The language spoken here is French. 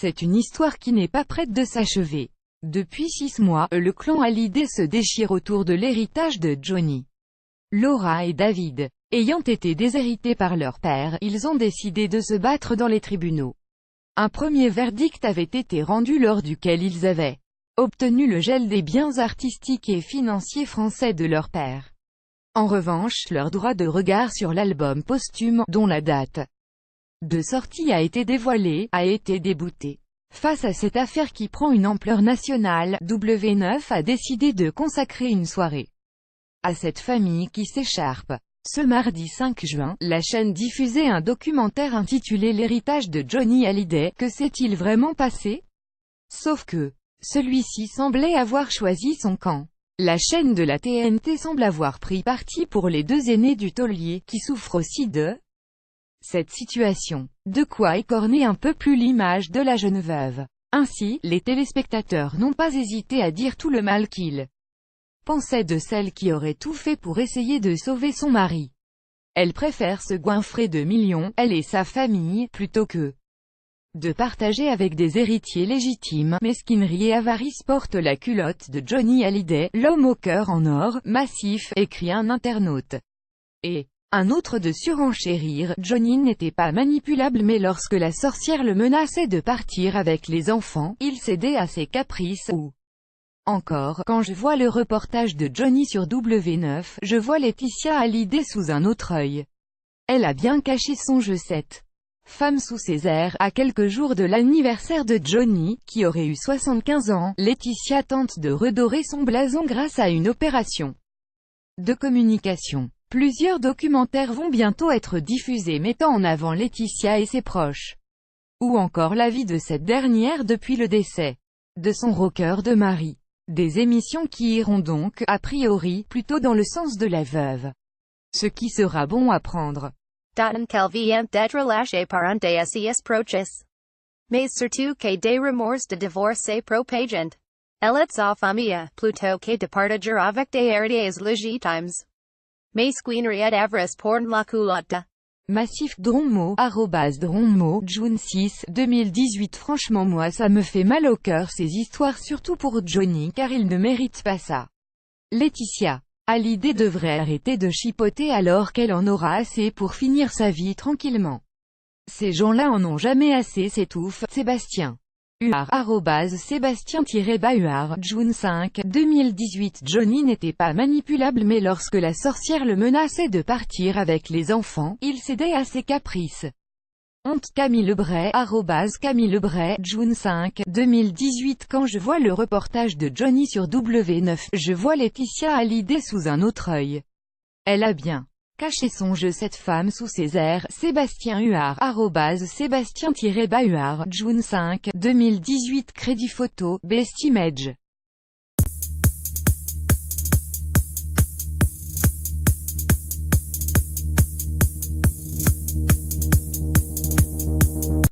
C'est une histoire qui n'est pas prête de s'achever. Depuis 6 mois, le clan Hallyday se déchire autour de l'héritage de Johnny. Laura et David. Ayant été déshérités par leur père, ils ont décidé de se battre dans les tribunaux. Un premier verdict avait été rendu lors duquel ils avaient obtenu le gel des biens artistiques et financiers français de leur père. En revanche, leur droit de regard sur l'album posthume, dont la date de sortie a été dévoilée, a été débouté. Face à cette affaire qui prend une ampleur nationale, W9 a décidé de consacrer une soirée à cette famille qui s'écharpe. Ce mardi 5 juin, la chaîne diffusait un documentaire intitulé L'héritage de Johnny Hallyday. Que s'est-il vraiment passé? Sauf que celui-ci semblait avoir choisi son camp. La chaîne de la TNT semble avoir pris parti pour les deux aînés du taulier, qui souffrent aussi de cette situation. De quoi écorner un peu plus l'image de la jeune veuve. Ainsi, les téléspectateurs n'ont pas hésité à dire tout le mal qu'ils pensaient de celle qui aurait tout fait pour essayer de sauver son mari. Elle préfère se goinfrer de millions, elle et sa famille, plutôt que de partager avec des héritiers légitimes. Mesquinerie et avarice portent la culotte de Johnny Hallyday, l'homme au cœur en or, massif, écrit un internaute. Et un autre de surenchérir, Johnny n'était pas manipulable mais lorsque la sorcière le menaçait de partir avec les enfants, il cédait à ses caprices. Ou encore, quand je vois le reportage de Johnny sur W9, je vois Laetitia Hallyday sous un autre œil. Elle a bien caché son jeu. Cette femme sous ses airs. À quelques jours de l'anniversaire de Johnny, qui aurait eu 75 ans, Laetitia tente de redorer son blason grâce à une opération de communication. Plusieurs documentaires vont bientôt être diffusés mettant en avant Laetitia et ses proches. Ou encore la vie de cette dernière depuis le décès de son rocker de mari. Des émissions qui iront donc, a priori, plutôt dans le sens de la veuve. Ce qui sera bon à prendre. En quelvient d'être lâché par un des assis proches. Mais surtout que des remords de divorce propagent. Elle et sa famille, plutôt que de partager avec des héritiers légitimes. Mesquinerie et avarice portent la culotte. Massif Dronmo, @Dronmo, June 6, 2018. Franchement moi ça me fait mal au cœur ces histoires, surtout pour Johnny car il ne mérite pas ça. Laetitia Hallyday devrait arrêter de chipoter alors qu'elle en aura assez pour finir sa vie tranquillement. Ces gens-là en ont jamais assez, s'étouffe. Sébastien Huard, @Sébastien-Huard, June 5, 2018. Johnny n'était pas manipulable mais lorsque la sorcière le menaçait de partir avec les enfants, il cédait à ses caprices. Honte. Camille Lebray, @Camille Lebray, June 5, 2018. Quand je vois le reportage de Johnny sur W9, je vois Laetitia Hallyday sous un autre œil. Elle a bien caché son jeu, cette femme sous ses airs. Sébastien Huard, @Sébastien-Huard, June 5, 2018. Crédit photo, Best Image.